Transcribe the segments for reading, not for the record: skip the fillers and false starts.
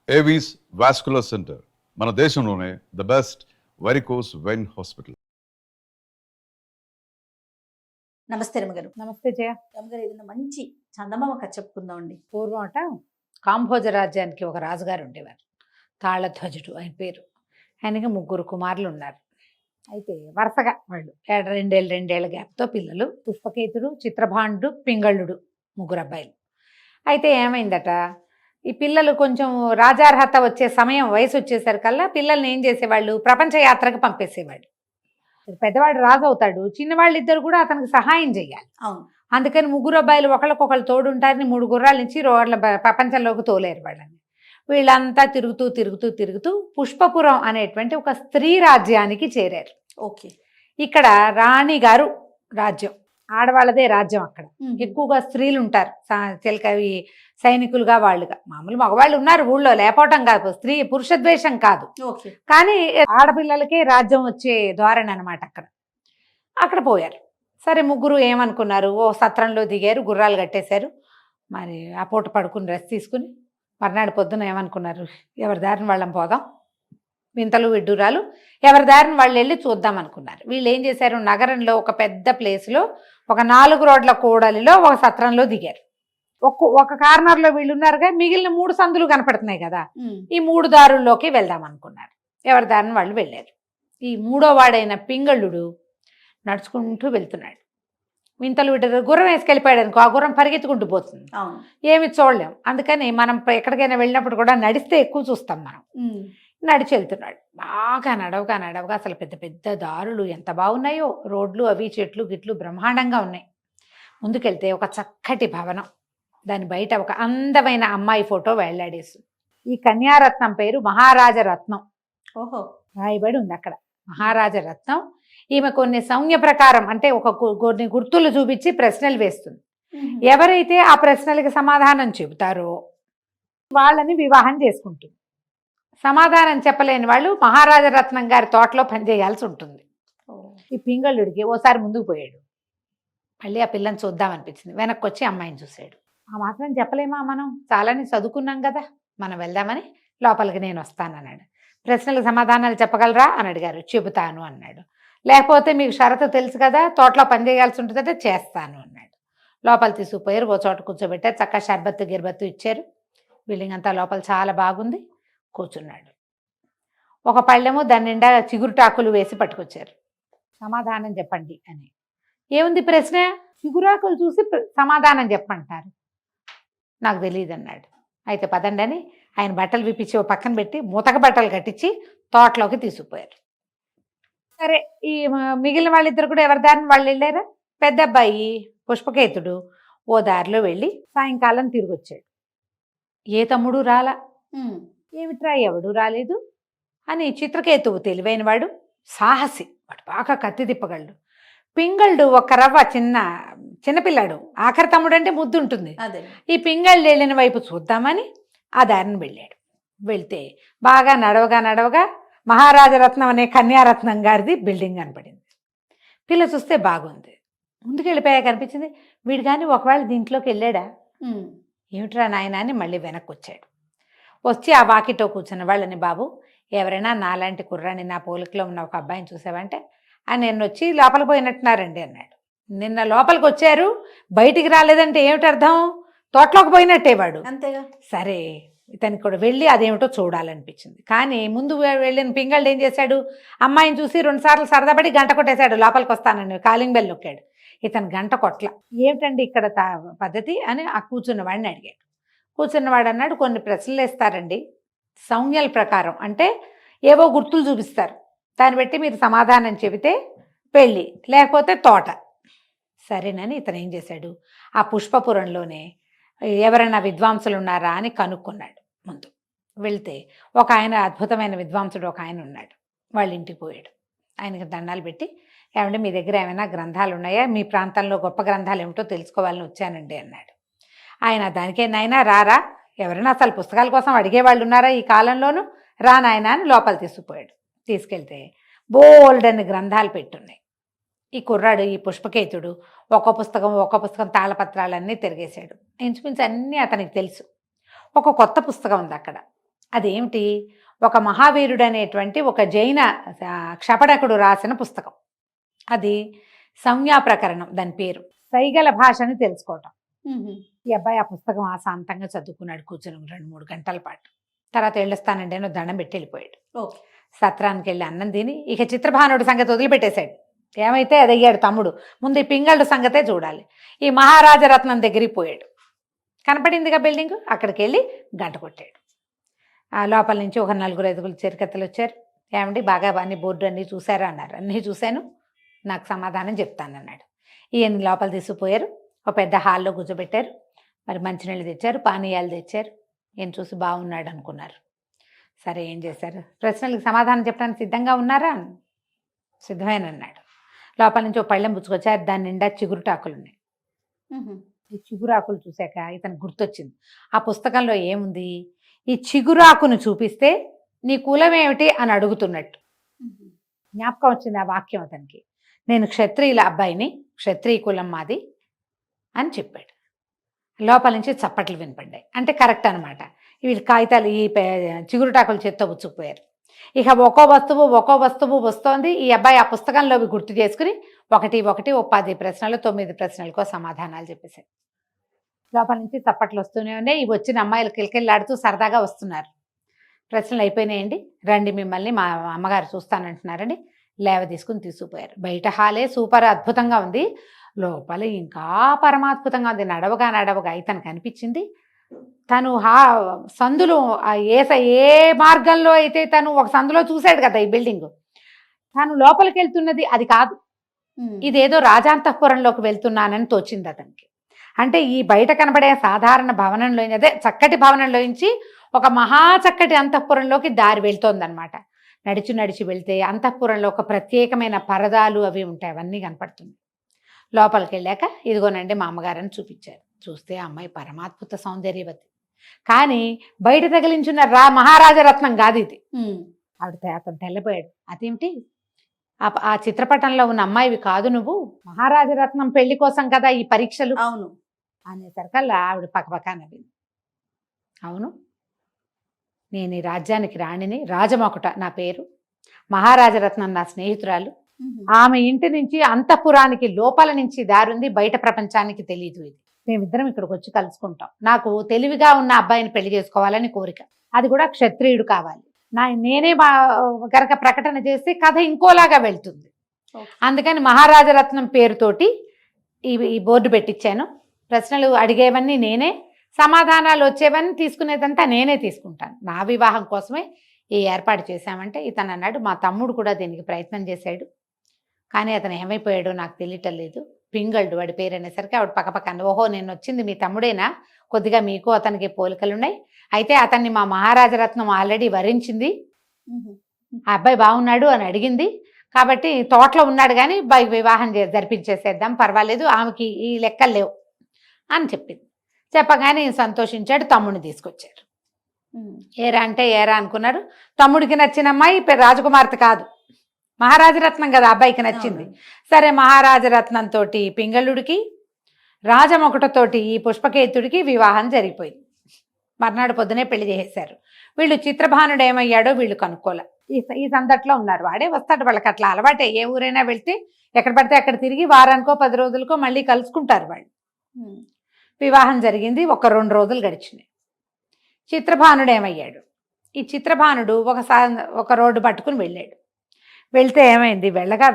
Avis vascular centre మన దేశంలోనే the best varicose vein hospital. నమస్తే రమగారు. నమస్తే జయ. రమగారు, ఏదైనా మంచి చందమామ కథ చెప్పుకుందామండి. పూర్వం అట కాంభోజ రాజ్యానికి ఒక రాజుగారు ఉండేవారు. తాళధ్వజుడు ఆయన పేరు. ఆయనకి 3 కుమారులు ఉన్నారు. అయితే వరుసగా వాళ్ళు రెండేళ్ల గ్యాప్తో పిల్లలు. పుష్పకేతుడు, చిత్రభాండు, పింగళుడు 3 అబ్బాయిలు. అయితే ఏమైందట, ఈ పిల్లలు కొంచెం రాజార్హత వచ్చే సమయం వయసు వచ్చేసరికల్లా పిల్లల్ని ఏం చేసేవాళ్ళు, ప్రపంచ యాత్రకు పంపేసేవాళ్ళు. పెద్దవాడు రాజు అవుతాడు, చిన్నవాళ్ళు ఇద్దరు కూడా అతనికి సహాయం చేయాలి. అవును. అందుకని 3 అబ్బాయిలు ఒకళ్ళకొకళ్ళు తోడుంటారని 3 గుర్రాల నుంచి ప్రపంచంలోకి తోలేరు వాళ్ళని. వీళ్ళంతా తిరుగుతూ తిరుగుతూ తిరుగుతూ పుష్పపురం అనేటువంటి ఒక స్త్రీ రాజ్యానికి చేరారు. ఓకే. ఇక్కడ రాణి గారు రాజ్యం, ఆడవాళ్ళదే రాజ్యం. అక్కడ ఎక్కువగా స్త్రీలు ఉంటారు, చిలకవి సైనికులుగా వాళ్ళుగా. మామూలు మగవాళ్ళు ఉన్నారు ఊళ్ళో, లేకపోవటం కాదు, స్త్రీ పురుషద్వేషం కాదు, కానీ ఆడపిల్లలకే రాజ్యం వచ్చే ధోరణి అనమాట. అక్కడ పోయారు. సరే, 3 ఏమనుకున్నారు, ఓ సత్రంలో దిగారు, గుర్రాలు కట్టేశారు. మరి ఆ పూట పడుకుని రెస్ట్ తీసుకుని మర్నాడు పొద్దున ఏమనుకున్నారు, ఎవరి దారిని వాళ్ళం పోదాం, వింతలు విడ్డూరాలు ఎవరి దారిని వాళ్ళు వెళ్ళి చూద్దాం అనుకున్నారు. వీళ్ళు ఏం చేశారు, నగరంలో ఒక పెద్ద ప్లేస్లో ఒక 4 రోడ్ల కూడలిలో ఒక సత్రంలో దిగారు. ఒక కార్నర్లో వీళ్ళు ఉన్నారుగా, మిగిలిన 3 సందులు కనపడుతున్నాయి కదా, ఈ 3 దారుల్లోకి వెళ్దాం అనుకున్నారు. ఎవరి దారిని వాళ్ళు వెళ్ళారు. ఈ 3వ వాడైన పింగళుడు నడుచుకుంటూ వెళ్తున్నాడు. వింతలు విడ్డూరు గుర్రం వేసుకెళ్ళిపోయాడు అనుకో, ఆ గుర్రం పరిగెత్తుకుంటూ పోతుంది, ఏమి చూడలేం. అందుకని మనం ఎక్కడికైనా వెళ్ళినప్పుడు కూడా నడిస్తే ఎక్కువ చూస్తాం మనం. నడిచి వెళ్తున్నాడు. బాగా నడవగా అసలు పెద్ద పెద్ద దారులు ఎంత బాగున్నాయో, రోడ్లు అవి చెట్లు గిట్లు బ్రహ్మాండంగా ఉన్నాయి. ముందుకెళ్తే ఒక చక్కటి భవనం, దాని బయట ఒక అందమైన అమ్మాయి ఫోటో వేళ్లాడేస్తుంది. ఈ కన్యారత్నం పేరు మహారాజరత్నం. ఓహో, రాయబడి ఉంది అక్కడ మహారాజరత్నం. ఈమె కొన్ని సౌమ్య ప్రకారం అంటే కొన్ని గుర్తులు చూపించి ప్రశ్నలు వేస్తుంది. ఎవరైతే ఆ ప్రశ్నలకి సమాధానం చెబుతారో వాళ్ళని వివాహం చేసుకుంటుంది. సమాధానం చెప్పలేని వాళ్ళు మహారాజరత్నం గారి తోటలో పనిచేయాల్సి ఉంటుంది. ఈ పింగళుడికి ఓసారి ముందుకు పోయాడు, మళ్ళీ ఆ పిల్లని చూద్దామనిపించింది. వెనక్కి వచ్చి అమ్మాయిని చూశాడు. ఆ మాత్రం చెప్పలేమా మనం, చాలాని చదువుకున్నాం కదా, మనం వెళ్దామని లోపలికి నేను వస్తానన్నాడు. ప్రశ్నలకు సమాధానాలు చెప్పగలరా అని అడిగారు. చెబుతాను అన్నాడు. లేకపోతే మీకు షరతు తెలుసు కదా, తోటలో పని చేయాల్సి ఉంటుందంటే చేస్తాను అన్నాడు. లోపల తీసుకుపోయారు, ఓ చోట కూర్చోబెట్టారు. చక్కగా షర్బత్తు గిర్బత్తు ఇచ్చారు. బిల్డింగ్ అంతా లోపల చాలా బాగుంది. కూర్చున్నాడు. ఒక పళ్ళెము దాని నిండా చిగురుటాకులు వేసి పట్టుకొచ్చారు. సమాధానం చెప్పండి అని. ఏముంది ప్రశ్న, చిగురాకులు చూసి సమాధానం చెప్పంటారు. నాకు తెలియదు అన్నాడు. అయితే పదండి అని ఆయన బట్టలు విప్పించి ఓ పక్కన పెట్టి మూతక బట్టలు కట్టించి తోటలోకి తీసుకుపోయారు. సరే, ఈ మిగిలిన వాళ్ళిద్దరు కూడా ఎవరి దారిని వాళ్ళు వెళ్ళారా. పెద్ద అబ్బాయి పుష్పకేతుడు ఓ దారిలో వెళ్ళి సాయంకాలం తిరిగి వచ్చాడు. ఏ తమ్ముడు రాలా. ఏమిట్రా ఎవడు రాలేదు అని చిత్రకేతువు తెలివైనవాడు, సాహసి, వాడు బాగా కత్తి తిప్పగలడు. పింగళుడు ఒక రవ్వ చిన్నపిల్లాడు, ఆఖరి తమ్ముడు అంటే ముద్దు ఉంటుంది. ఈ పింగళుడు వెళ్ళిన వైపు చూద్దామని ఆ దారిని వెళ్ళాడు. వెళ్తే బాగా నడవగా మహారాజరత్నం అనే కన్యారత్నం గారిది బిల్డింగ్ కనపడింది. పిల్ల చూస్తే బాగుంది. ముందుకు వెళ్ళిపోయా కనిపించింది. వీడు కానీ ఒకవేళ దీంట్లోకి వెళ్ళాడా, ఏమిట్రా నాయన అని మళ్ళీ వెనక్కి వచ్చాడు. వచ్చి ఆ వాకిట్లో కూర్చున్న వాళ్ళని, బాబు ఎవరైనా నాలాంటి కుర్రాన్ని నా పోలికలో ఉన్న ఒక అబ్బాయిని చూసావంటే, నిన్న వచ్చి లోపలికి పోయినట్టున్నారండి అన్నాడు. నిన్న లోపలికి వచ్చారు, బయటికి రాలేదంటే ఏమిటి అర్థం, తోటలోకి పోయినట్టే వాడు. అంతేగా. సరే, ఇతనికి కూడా వెళ్ళి అదేమిటో చూడాలనిపించింది. కానీ ముందు వెళ్ళిన పింగళుడు ఏం చేశాడు, అమ్మాయిని చూసి 2 సార్లు సరదాపడి గంట కొట్టేశాడు. లోపలికి వస్తానని కాలింగ్ బెల్ నొక్కాడు. ఇతను గంట కొట్ల. ఏమిటండి ఇక్కడ పద్ధతి అని ఆ కూర్చున్నవాడిని అడిగాడు. కూర్చున్నవాడు అన్నాడు, కొన్ని ప్రశ్నలు వేస్తారండి సౌమ్యాల ప్రకారం, అంటే ఏవో గుర్తులు చూపిస్తారు, దాన్ని బట్టి మీరు సమాధానం చెబితే పెళ్ళి, లేకపోతే తోట. సరేనని ఇతను ఏం చేశాడు, ఆ పుష్పపురంలోనే ఎవరైనా విద్వాంసులు ఉన్నారా అని కనుక్కున్నాడు. ముందు వెళ్తే ఒక ఆయన, అద్భుతమైన విద్వాంసుడు ఒక ఆయన ఉన్నాడు. వాళ్ళ ఇంటికి పోయాడు. ఆయనకి దండాలు పెట్టి, ఏమంటే మీ దగ్గర ఏమైనా గ్రంథాలు ఉన్నాయా, మీ ప్రాంతంలో గొప్ప గ్రంథాలు ఏమిటో తెలుసుకోవాలని వచ్చానండి అన్నాడు. ఆయన దానికే, నాయనా రారా, ఎవరైనా అసలు పుస్తకాల కోసం అడిగేవాళ్ళు ఉన్నారా ఈ కాలంలోనూ, రా నాయనా అని లోపల తీసుకుపోయాడు. తీసుకెళ్తే బోల్డన్ని గ్రంథాలు పెట్టున్నాయి. ఈ కుర్రాడు, ఈ పుష్పకేతుడు ఒక్క పుస్తకం తాళపత్రాలన్నీ తిరిగేశాడు. ఇంచుమించు అన్నీ అతనికి తెలుసు. ఒక కొత్త పుస్తకం ఉంది అక్కడ. అదేమిటి, ఒక మహావీరుడు అనేటువంటి ఒక జైన క్షపణకుడు రాసిన పుస్తకం. అది సంజ్ఞా ప్రకరణం, దాని పేరు. సైగల భాషని తెలుసుకోవటం. ఈ అబ్బాయి ఆ పుస్తకం ఆశాంతంగా చదువుకున్నాడు కూర్చొని 2-3 గంటల పాటు. తర్వాత వెళ్ళొస్తానండి అని దండం పెట్టి వెళ్ళిపోయాడు. ఓకే. సత్రానికి వెళ్ళి అన్నం తిని ఇక చిత్రభానుడి సంగతి వదిలిపెట్టేశాడు. ఏమైతే అది అయ్యాడు తమ్ముడు. ముందు ఈ పింగళుడు సంగతే చూడాలి. ఈ మహారాజరత్నం దగ్గరికి పోయాడు. కనపడిందిగా బిల్డింగ్, అక్కడికి వెళ్ళి గంట కొట్టాడు. ఆ లోపల నుంచి ఒక 4-5 చిరకత్తలు వచ్చారు. ఏమండి బాగా అన్ని బోర్డు అన్నీ చూసారా అన్నారు. అన్నీ చూశాను, నాకు సమాధానం చెప్తానన్నాడు. ఈయన లోపల తీసుకుపోయారు. ఒక పెద్ద హాల్లో కూర్చోబెట్టారు. మరి మంచినీళ్ళు తెచ్చారు, పానీయాలు తెచ్చారు. ఈయన చూసి బాగున్నాడు అనుకున్నారు. సరే ఏం చేశారు, ప్రశ్నలకు సమాధానం చెప్పడానికి సిద్ధంగా ఉన్నారా? సిద్ధమేనన్నాడు. లోపల నుంచి ఒక పళ్ళెం పుచ్చుకొచ్చారు. దాని నిండా చిగురుటాకులు ఉన్నాయి. ఈ చిగురాకులు చూశాక ఇతను గుర్తొచ్చింది, ఆ పుస్తకంలో ఏముంది, ఈ చిగురాకును చూపిస్తే నీ కులం ఏమిటి అని అడుగుతున్నట్టు జ్ఞాపకం వచ్చింది ఆ వాక్యం అతనికి. నేను క్షత్రియుల అబ్బాయిని, క్షత్రియ కులం మాది అని చెప్పాడు. లోపల నుంచి చప్పట్లు వినపడ్డాయి. అంటే కరెక్ట్ అనమాట. వీళ్ళు కాగితాలు ఈ చిగురుటాకులు చేత్తో పుచ్చుకుపోయారు. ఇక ఒక్కో వస్తువు వస్తోంది. ఈ అబ్బాయి ఆ పుస్తకంలో గుర్తు చేసుకుని 10 ప్రశ్నలు 9 ప్రశ్నలకో సమాధానాలు చెప్పేశారు. లోపల నుంచి చప్పట్లు వస్తూనే ఉన్నాయి. ఇవి వచ్చిన అమ్మాయిలు కిలకిల్లాడుతూ సరదాగా వస్తున్నారు. ప్రశ్నలు అయిపోయినాయండి, రండి మిమ్మల్ని మా అమ్మగారు చూస్తానంటున్నారండి. లేవ తీసుకుని తీసుకుపోయారు. బయట హాలే సూపర్ అద్భుతంగా ఉంది, లోపల ఇంకా పరమాద్భుతంగా ఉంది. నడవగా ఇతనికి అనిపించింది, తను సందులో ఏ మార్గంలో అయితే తను ఒక సందులో చూశాడు కదా ఈ బిల్డింగ్, తను లోపలికి వెళ్తున్నది అది కాదు, ఇదేదో రాజాంతఃపురంలోకి వెళ్తున్నానని తోచింది అతనికి. అంటే ఈ బయట కనబడే సాధారణ భవనంలో, అదే చక్కటి భవనంలోంచి ఒక మహా చక్కటి అంతఃపురంలోకి దారి వెళ్తోందనమాట. నడిచి వెళ్తే అంతఃపురంలో ఒక ప్రత్యేకమైన పరదాలు అవి ఉంటాయి, అవన్నీ కనపడుతుంది. లోపలికి వెళ్ళాక ఇదిగోనండి మా అమ్మగారని చూపించారు. చూస్తే అమ్మాయి పరమాద్భుత సౌందర్యవతి, కానీ బయట తగిలించున్న మహారాజరత్నం కాదు ఇది. అతను తెల్లపోయాడు. అదేమిటి, ఆ చిత్రపటంలో ఉన్న అమ్మాయివి కాదు నువ్వు, మహారాజరత్నం పెళ్లి కోసం కదా ఈ పరీక్షలు. అవును అనేసరికల్లా ఆవిడ పక్కపక్క నవ్వింది. అవును, నేను ఈ రాజ్యానికి రాణిని, రాజమొకట నా పేరు, మహారాజరత్నం నా స్నేహితురాలు. ఆమె ఇంటి నుంచి అంతఃపురానికి లోపల నుంచి దారుంది, బయట ప్రపంచానికి తెలియదు. ఇది మేమిద్దరం ఇక్కడికి వచ్చి కలుసుకుంటాం. నాకు తెలివిగా ఉన్న అబ్బాయిని పెళ్లి చేసుకోవాలని కోరిక, అది కూడా క్షత్రియుడు కావాలి. నేనే గనక ప్రకటన చేస్తే కథ ఇంకోలాగా వెళ్తుంది. అందుకని మహారాజరత్నం పేరుతోటి ఈ బోర్డు పెట్టించాను. ప్రశ్నలు అడిగేవన్నీ నేనే, సమాధానాలు వచ్చేవన్నీ తీసుకునేదంతా నేనే తీసుకుంటాను. నా వివాహం కోసమే ఈ ఏర్పాటు చేశామంటే ఇతను అన్నాడు, మా తమ్ముడు కూడా దీనికి ప్రయత్నం చేశాడు, కానీ అతను ఏమైపోయాడో నాకు తెలియటం లేదు. పింగళుడు వాడి పేరు అనేసరికి ఆవిడ పక్కపక్క, ఓహో నేను వచ్చింది మీ తమ్ముడేనా, కొద్దిగా మీకు అతనికి పోలికలున్నాయి, అయితే అతన్ని మా మహారాజరత్నం ఆల్రెడీ వరించింది, ఆ అబ్బాయి బాగున్నాడు అని అడిగింది, కాబట్టి తోటలో ఉన్నాడు కానీ వివాహం జరిపించేసేద్దాం పర్వాలేదు, ఆమెకి ఈ లెక్కలు లేవు అని చెప్పింది. చెప్పగానే సంతోషించాడు. తమ్ముడిని తీసుకొచ్చారు. ఏరా అంటే ఏరా అనుకున్నారు. తమ్ముడికి నచ్చిన అమ్మాయి రాజకుమార్తె కాదు, మహారాజరత్నం కదా అబ్బాయికి నచ్చింది. సరే మహారాజరత్నంతో పింగళుడికి, రాజమొకటతోటి ఈ పుష్పకేతుడికి వివాహం జరిగిపోయింది. మర్నాడు పొద్దునే పెళ్లి చేసేశారు. వీళ్ళు చిత్రభానుడు ఏమయ్యాడో వీళ్ళు కనుక్కోలే. ఈ సందట్లో ఉన్నారు. వాడే వస్తాడు, వాళ్ళకి అట్లా అలవాటే. ఏ ఊరైనా వెళ్తే ఎక్కడ పడితే అక్కడ తిరిగి వారానికో 10 రోజులకో మళ్ళీ కలుసుకుంటారు వాళ్ళు. వివాహం జరిగింది. 1-2 రోజులు గడిచినాయి. చిత్రభానుడు ఏమయ్యాడు, ఈ చిత్రభానుడు ఒక రోడ్డు పట్టుకుని వెళ్ళాడు. వెళ్తే ఏమైంది, వెళ్ళగా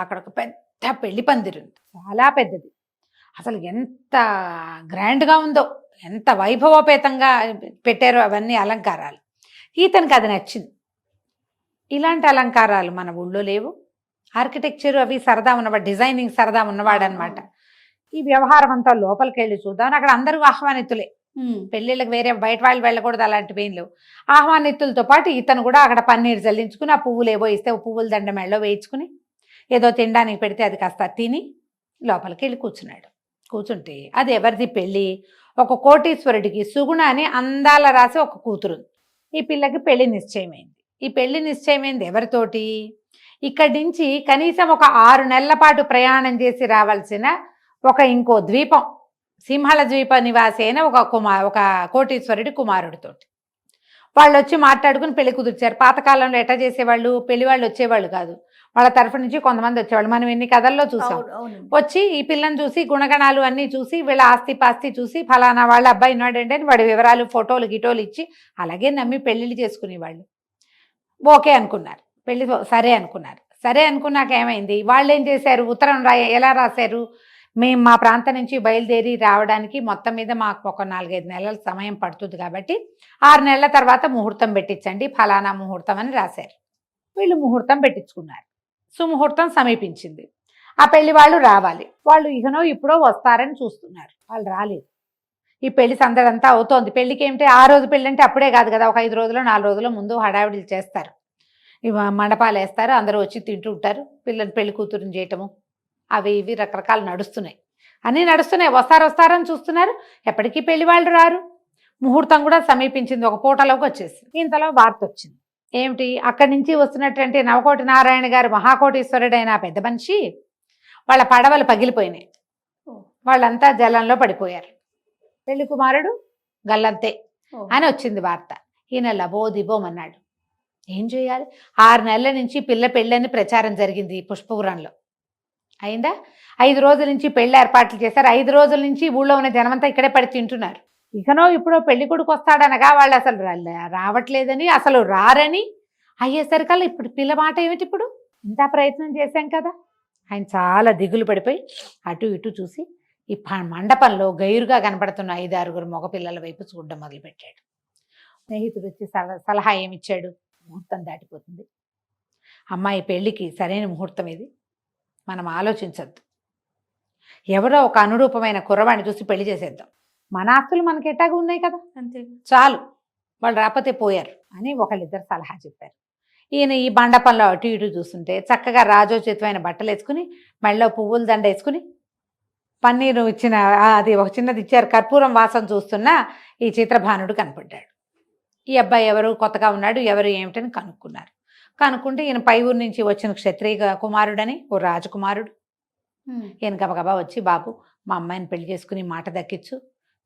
అక్కడ ఒక పెద్ద పెళ్లి పందిరింది, చాలా పెద్దది. అసలు ఎంత గ్రాండ్గా ఉందో, ఎంత వైభవోపేతంగా పెట్టారో అవన్నీ అలంకారాలు. ఈతనికి అది నచ్చింది. ఇలాంటి అలంకారాలు మన ఊళ్ళో లేవు. ఆర్కిటెక్చర్ అవి సరదా ఉన్నవాడు, డిజైనింగ్ సరదా ఉన్నవాడు అనమాట. ఈ వ్యవహారం అంతా లోపలికి వెళ్ళి చూద్దామని అక్కడ అందరూ ఆహ్వానితులే. పెళ్ళిళ్ళకి వేరే బయట వాళ్ళు వెళ్ళకూడదు, అలాంటివి ఏం లేవు. ఆహ్వానితులతో పాటు ఇతను కూడా అక్కడ పన్నీరు జల్లించుకుని, ఆ పువ్వులు ఏవో ఇస్తే పువ్వుల దండ మెళ్ళో వేయించుకుని, ఏదో తినడానికి పెడితే అది కాస్త తిని లోపలికి వెళ్ళి కూర్చుంటే అది ఎవరిది పెళ్ళి, ఒక కోటీశ్వరుడికి సుగుణ అని అందాల రాసి ఒక కూతురు. ఈ పిల్లకి పెళ్లి నిశ్చయమైంది. ఈ పెళ్లి నిశ్చయమైంది ఎవరితోటి, ఇక్కడి నుంచి కనీసం ఒక 6 నెలల పాటు ప్రయాణం చేసి రావాల్సిన ఇంకో ద్వీపం, సింహళ ద్వీప నివాసి అయిన ఒక కోటీశ్వరుడి కుమారుడితోటి. వాళ్ళు వచ్చి మాట్లాడుకుని పెళ్లి కుదిర్చారు. పాతకాలంలో ఎట్లా చేసేవాళ్ళు, పెళ్లి వాళ్ళు వచ్చేవాళ్ళు కాదు, వాళ్ళ తరఫు నుంచి కొంతమంది వచ్చేవాళ్ళు. మనం ఎన్ని కథల్లో చూసాం. అవును, అవునండి. వచ్చి ఈ పిల్లని చూసి గుణగణాలు అన్నీ చూసి వీళ్ళ ఆస్తి పాస్తి చూసి ఫలానా వాళ్ళ అబ్బాయి ఉన్నాడంటే అని వాడి వివరాలు ఫోటోలు గిటోలు ఇచ్చి అలాగే నమ్మి పెళ్ళిళ్ళు చేసుకునేవాళ్ళు. ఓకే అనుకున్నారు, పెళ్లి సరే అనుకున్నారు. సరే అనుకున్నాక ఏమైంది, వాళ్ళు ఏం చేశారు, ఉత్తరం ఎలా రాశారు, మేము మా ప్రాంతం నుంచి బయలుదేరి రావడానికి మొత్తం మీద మాకు ఒక 4-5 నెలల సమయం పడుతుంది కాబట్టి 6 నెలల తర్వాత ముహూర్తం పెట్టించండి, ఫలానా ముహూర్తం అని రాశారు. వీళ్ళు ముహూర్తం పెట్టించుకున్నారు. సుముహూర్తం సమీపించింది. ఆ పెళ్లి వాళ్ళు రావాలి. వాళ్ళు ఇకనో ఇప్పుడో వస్తారని చూస్తున్నారు. వాళ్ళు రాలేదు. ఈ పెళ్లి సందడంతా అవుతోంది. పెళ్లికి ఏమిటి, ఆ రోజు పెళ్ళి అంటే అప్పుడే కాదు కదా, ఒక 5 రోజులు 4 రోజుల ముందు హడావిడిలు చేస్తారు. మండపాలు వేస్తారు, అందరూ వచ్చి తింటూ ఉంటారు, పిల్లలు పెళ్లి కూతురుని చేయటము అవి ఇవి రకరకాలు నడుస్తున్నాయి. అన్నీ నడుస్తున్నాయి. వస్తారని చూస్తున్నారు, ఎప్పటికీ పెళ్లి వాళ్ళు రారు. ముహూర్తం కూడా సమీపించింది, ఒక పూటలోకి వచ్చేసి ఇంతలో వార్త వచ్చింది. ఏమిటి, అక్కడి నుంచి వస్తున్నటువంటి నవకోటి నారాయణ గారు మహాకోటీశ్వరుడైన పెద్ద మనిషి వాళ్ళ పడవలు పగిలిపోయినాయి, వాళ్ళంతా జలంలో పడిపోయారు, పెళ్లి కుమారుడు గల్లంతే అని వచ్చింది వార్త. ఈయన లబోదిబోమన్నాడు. ఏం చేయాలి, 6 నెలల నుంచి పిల్ల పెళ్ళని ప్రచారం జరిగింది పుష్పపురంలో. అయిందా, 5 రోజుల నుంచి పెళ్లి ఏర్పాట్లు చేశారు. 5 రోజుల నుంచి ఊళ్ళో ఉన్న జనమంతా ఇక్కడే పడి తింటున్నారు. ఇకనో ఇప్పుడు పెళ్లి కొడుకు వస్తాడనగా వాళ్ళు అసలు రావట్లేదని, అసలు రారని అయ్యేసరికల్లా ఇప్పుడు పిల్ల మాట ఏమిటి, ఇప్పుడు ఇంత ప్రయత్నం చేశాం కదా. ఆయన చాలా దిగులు పడిపోయి అటు ఇటు చూసి ఈ మండపంలో గైరుగా కనపడుతున్న 5-6 మగపిల్లల వైపు చూడడం మొదలుపెట్టాడు. స్నేహితుడు వచ్చి సలహా ఏమిచ్చాడు, ముహూర్తం దాటిపోతుంది, అమ్మాయి పెళ్లికి సరైన ముహూర్తం ఇది, మనం ఆలోచించద్దు, ఎవరో ఒక అనురూపమైన కుర్రవాణ్ణి చూసి పెళ్లి చేసేద్దాం, మన ఆస్తులు మనకి ఎట్టాగా ఉన్నాయి కదా, అంతే చాలు, వాళ్ళు రాకపోతే పోయారు అని ఒకళ్ళిద్దరు సలహా చెప్పారు. ఈయన ఈ మండపంలో అటు ఇటు చూస్తుంటే చక్కగా రాజోచితమైన బట్టలు వేసుకుని మెళ్ళలో పువ్వుల దండ వేసుకుని పన్నీరు ఇచ్చిన అది ఒక చిన్నది ఇచ్చారు, కర్పూరం వాసన చూస్తున్న ఈ చిత్రభానుడు కనపడ్డాడు. ఈ అబ్బాయి ఎవరు, కొత్తగా ఉన్నాడు, ఎవరు ఏమిటని కనుక్కున్నారు. కనుక్కుంటే ఈయన పై ఊరు నుంచి వచ్చిన క్షత్రియ కుమారుడని, ఓ రాజకుమారుడు. ఈయన గబగబా వచ్చి, బాబు మా అమ్మాయిని పెళ్లి చేసుకుని మాట దక్కించు,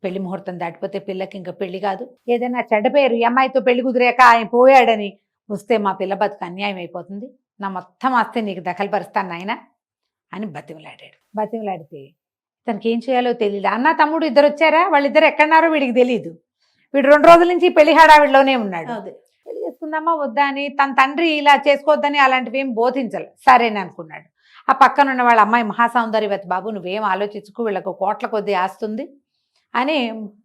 పెళ్లి ముహూర్తం దాటిపోతే పిల్లకి ఇంకా పెళ్లి కాదు, ఏదైనా చెడ్డ పేరు, ఈ అమ్మాయితో పెళ్లి కుదిరాక ఆయన పోయాడని వస్తే మా పిల్ల బతుకు అన్యాయం అయిపోతుంది, నా మొత్తం ఆస్తి నీకు దఖలుపరుస్తాను నాయన అని బతిమలాడాడు. బతిమలాడితే తనకి ఏం చేయాలో తెలియదు. అన్న తమ్ముడు ఇద్దరు వచ్చారా, వాళ్ళిద్దరు ఎక్కడున్నారో వీడికి తెలియదు. వీడు 2 రోజుల నుంచి పెళ్లి హడావిడిలోనే ఉన్నాడు. పెళ్లి చేసుకుందామా వద్దా అని తన తండ్రి ఇలా చేసుకోవద్దని అలాంటివి ఏం బోధించలే, సరేని అనుకున్నాడు. ఆ పక్కన ఉన్న వాళ్ళ అమ్మాయి మహాసౌందర్యవతి, బాబు నువ్వేం ఆలోచించుకు, వీళ్ళకు కోట్ల కొద్దీ ఆస్తుంది అని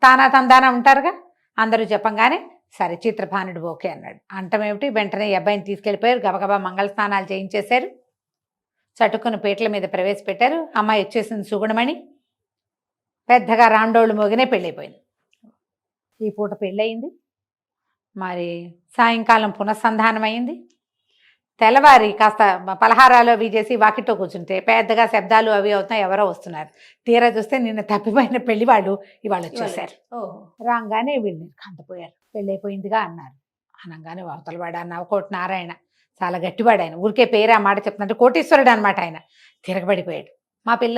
తానా తందానా ఉంటారుగా, అందరూ చెప్పంగానే సరే చిత్రభానుడు ఓకే అన్నాడు. అంటమేమిటి, వెంటనే ఈ అబ్బాయిని తీసుకెళ్ళిపోయారు, గబగబా మంగళ స్నానాలు చేయించేశారు, చటుక్కున పీటల మీద ప్రవేశపెట్టారు. అమ్మాయి వచ్చేసింది సుగుణమణి, పెద్దగా రాండోళ్ళు మోగినే పెళ్ళైపోయింది. ఈ పూట పెళ్ళయింది. మరి సాయంకాలం పునఃసంధానం అయింది. తెల్లవారి కాస్త పలహారాలు అవి చేసి వాకిట్లో కూర్చుంటే పెద్దగా శబ్దాలు అవి అవుతున్నాయి, ఎవరో వస్తున్నారు. తీరా చూస్తే నిన్న తప్పిపోయిన పెళ్లి వాళ్ళు ఇవాళ వచ్చేసారు. రాగానే వీళ్ళు కంతపోయారు, పెళ్ళైపోయిందిగా అన్నారు. అనగానే అవతలవాడు నవకోటి నారాయణ చాలా గట్టివాడు, ఆయన ఊరికే పేరు ఆ మాట చెప్తుంటే కోటీశ్వరుడు అనమాట. ఆయన తిరగబడిపోయాడు.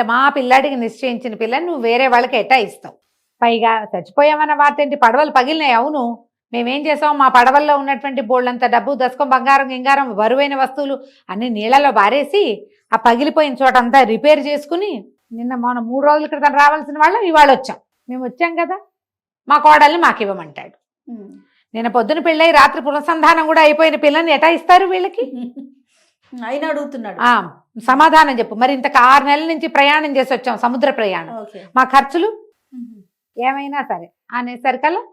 మా పిల్లాడికి నిశ్చయించిన పిల్లని నువ్వు వేరే వాళ్ళకి ఎట్టా ఇస్తావు, పైగా చచ్చిపోయామన్న వార్త ఏంటి, పడవలు పగిలినాయి. అవును, మేమేం చేసాం, మా పడవల్లో ఉన్నటువంటి బోళ్ళంత డబ్బు, దశకం, బంగారం, గింగారం, బరువైన వస్తువులు అన్ని నీళ్ళలో బారేసి ఆ పగిలిపోయిన చోట అంతా రిపేర్ చేసుకుని నిన్న మొన్న 3 రోజుల క్రితం రావాల్సిన వాళ్ళం ఇవాళ వచ్చాం. మేము వచ్చాం కదా, మా కోడల్ని మాకు ఇవ్వమంటాడు. నిన్న పొద్దున పెళ్ళై రాత్రి పునఃసంధానం కూడా అయిపోయిన పిల్లని ఎటా ఇస్తారు వీళ్ళకి ఆయన అడుగుతున్నాడు. సమాధానం చెప్పు. మరి ఇంత 6 నెలల నుంచి ప్రయాణం చేసి వచ్చాం, సముద్ర ప్రయాణం, మా ఖర్చులు ఏమైనా సరే అనేసరికల్లా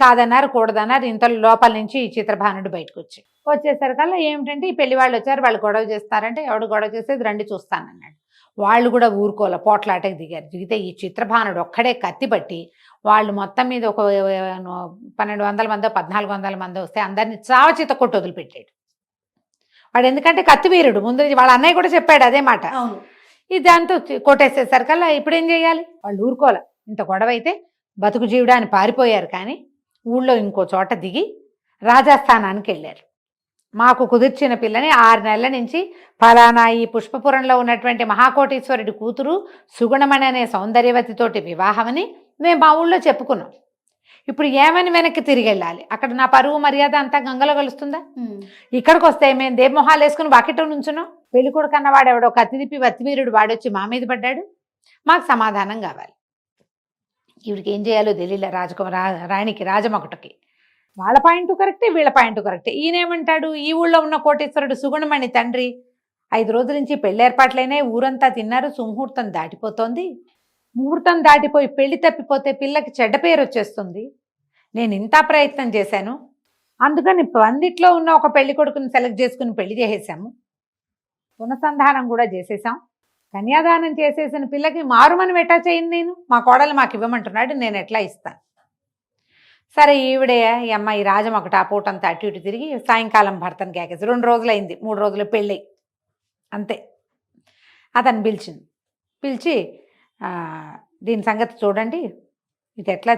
కాదన్నారు, కూడదన్నారు. ఇంత లోపల నుంచి ఈ చిత్రభానుడు బయటకు వచ్చేసరికల్లా ఏమిటంటే ఈ పెళ్లి వాళ్ళు వచ్చారు, వాళ్ళు గొడవ చేస్తారంటే ఎవడు గొడవ చేసేది రండి చూస్తానన్నాడు. వాళ్ళు కూడా ఊరుకోలే, పోట్లాటకి దిగారు. దిగితే ఈ చిత్రభానుడు ఒక్కడే కత్తి పట్టి వాళ్ళు మొత్తం మీద ఒక 1200 మందో 1400 మందో వస్తే అందరినీ చావచిత కొట్టు వదిలిపెట్టాడు వాడు. ఎందుకంటే కత్తి వీరుడు, ముందు వాళ్ళ అన్నయ్య కూడా చెప్పాడు అదే మాట. ఇది అంతా కొట్టేసేసరికల్లా ఇప్పుడు ఏం చేయాలి, వాళ్ళు ఊరుకోలే. ఇంత గొడవ అయితే బతుకు జీవుడాన్ని పారిపోయారు. కానీ ఊళ్ళో ఇంకో చోట దిగి రాజస్థానానికి వెళ్ళారు. మాకు కుదిర్చిన పిల్లని 6 నెలల నుంచి ఫలానా ఈ పుష్పపురంలో ఉన్నటువంటి మహాకోటీశ్వరుడి కూతురు సుగుణమణి అనే సౌందర్యవతితోటి వివాహమని మేము మా ఊళ్ళో చెప్పుకున్నాం. ఇప్పుడు ఏమని వెనక్కి తిరిగి వెళ్ళాలి? అక్కడ నా పరువు మర్యాద అంతా గంగలో కలుస్తుందా? ఉమ్. ఇక్కడికి వస్తే మేము దేవమొహాలు వేసుకుని బకెట్ నుంచున్నాం. పెళ్లి కొడుకు అన్నవాడు ఎవడో కత్తి తిప్పి వత్తివీరుడు వాడొచ్చి మా మీద పడ్డాడు. మాకు సమాధానం కావాలి. ఈవిడికి ఏం చేయాలో తెలియలే. రాణికి, రాజమకుటకి. వాళ్ళ పాయింట్ కరెక్టే, వీళ్ళ పాయింట్ కరెక్టే. ఈయనేమంటాడు, ఈ ఊళ్ళో ఉన్న కోటేశ్వరుడు సుగుణమణి తండ్రి 5 రోజుల నుంచి పెళ్లి ఏర్పాట్లైనా ఊరంతా తిన్నారు, సుముహూర్తం దాటిపోతోంది. ముహూర్తం దాటిపోయి పెళ్లి తప్పిపోతే పిల్లకి చెడ్డ పేరు వచ్చేస్తుంది. నేను ఇంత ప్రయత్నం చేశాను, అందుకని పందిట్లో ఉన్న ఒక పెళ్లి కొడుకుని సెలెక్ట్ చేసుకుని పెళ్లి చేసేసాము, పునఃసంధానం కూడా చేసేసాం. కన్యాదానం చేసేసిన పిల్లకి మారుమని ఎట్లా చేయను నేను? మా కోడలు మాకు ఇవ్వమంటున్నాడు, నేను ఎట్లా ఇస్తాను? సరే ఈవిడే ఈ అమ్మాయి రాజమొకటి ఆ పూటంతా అటు ఇటు తిరిగి సాయంకాలం భర్తను కేకేసి 2 రోజులైంది, 3 రోజులు పెళ్ళి అంతే. అతను పిలిచి దీని సంగతి చూడండి, ఇది ఎట్లా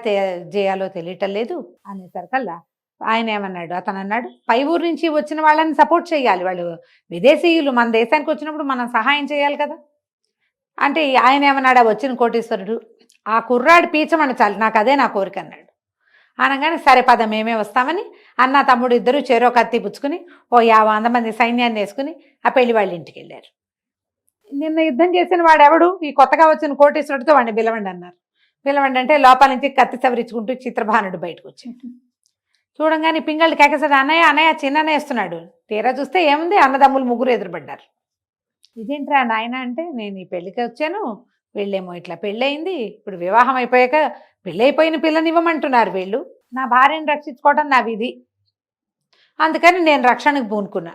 చేయాలో తెలియటం లేదు అనేసరికల్లా ఆయన ఏమన్నాడు, అతను అన్నాడు, పై ఊరు నుంచి వచ్చిన వాళ్ళని సపోర్ట్ చేయాలి, వాళ్ళు విదేశీయులు, మన దేశానికి వచ్చినప్పుడు మనం సహాయం చేయాలి కదా. అంటే ఆయన ఏమన్నాడు, వచ్చిన కోటీశ్వరుడు, ఆ కుర్రాడు పీచమని చాలు, నాకు అదే నా కోరిక అన్నాడు. అనగానే సరే పద మేమే వస్తామని అన్న తమ్ముడు ఇద్దరు చెరో కత్తి పుచ్చుకుని 50 మంది సైన్యాన్ని వేసుకుని ఆ పెళ్లి వాళ్ళ ఇంటికి వెళ్ళారు. నిన్న యుద్ధం చేసిన వాడెవడు, ఈ కొత్తగా వచ్చిన కోటీశ్వరుడితో వాడిని పిలవండి అన్నారు. పిలవండి అంటే లోపల నుంచి కత్తి సవరించుకుంటూ చిత్రభానుడు బయటకు వచ్చాడు. చూడంగానే పింగళ్ళు కేకేసాడు, అన్నయ్య చిన్ననే వేస్తున్నాడు. తీరా చూస్తే ఏముంది, అన్నదమ్ములు 3 ఎదురుపడ్డారు. ఇదేంట్రా నాయన అంటే, నేను ఈ పెళ్లికి వచ్చాను, వీళ్ళేమో ఇట్లా పెళ్ళయింది, ఇప్పుడు వివాహం అయిపోయాక పెళ్ళైపోయిన పిల్లని ఇవ్వమంటున్నారు వీళ్ళు, నా భార్యను రక్షించుకోవడం నా విధి, అందుకని నేను రక్షణకు పూనుకున్నా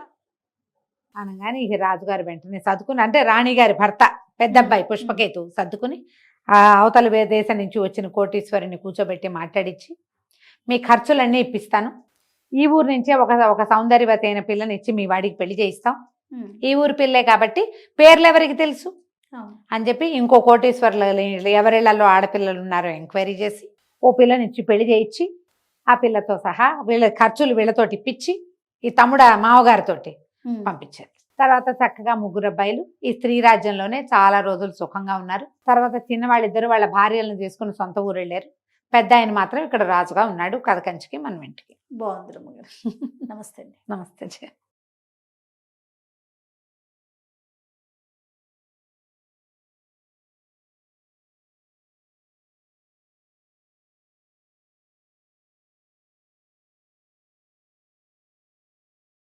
అనగానే ఇక రాజుగారు వెంటనే సర్దుకుని, అంటే రాణిగారి భర్త పెద్ద అబ్బాయి పుష్పకేతు సర్దుకుని ఆ అవతల దేశం నుంచి వచ్చిన కోటీశ్వరిని కూర్చోబెట్టి మాట్లాడించి, మీ ఖర్చులన్నీ ఇప్పిస్తాను, ఈ ఊరు నుంచే ఒక సౌందర్యవతి అయిన పిల్లని ఇచ్చి మీ వాడికి పెళ్లి చేయిస్తాం, ఈ ఊరు పిల్లే కాబట్టి పేర్లు ఎవరికి తెలుసు అని చెప్పి ఇంకో కోటీశ్వర్లు ఎవరిళ్లలో ఆడపిల్లలు ఉన్నారో ఎంక్వైరీ చేసి ఓ పిల్లనిచ్చి పెళ్లి చేయించి ఆ పిల్లతో సహా వీళ్ళ ఖర్చులు వీళ్ళతోటి ఇప్పించి ఈ తమ్ముడు మామగారితోటి పంపించారు. తర్వాత చక్కగా 3 అబ్బాయిలు ఈ స్త్రీ రాజ్యంలోనే చాలా రోజులు సుఖంగా ఉన్నారు. తర్వాత చిన్నవాళ్ళిద్దరు వాళ్ళ భార్యలను తీసుకుని సొంత ఊరు వెళ్ళారు. పెద్ద ఆయన మాత్రం ఇక్కడ రాజుగా ఉన్నాడు కథ కంచికి మన ఇంటికి. బాగుంది రమ్మగారు. నమస్తే అండి. నమస్తే.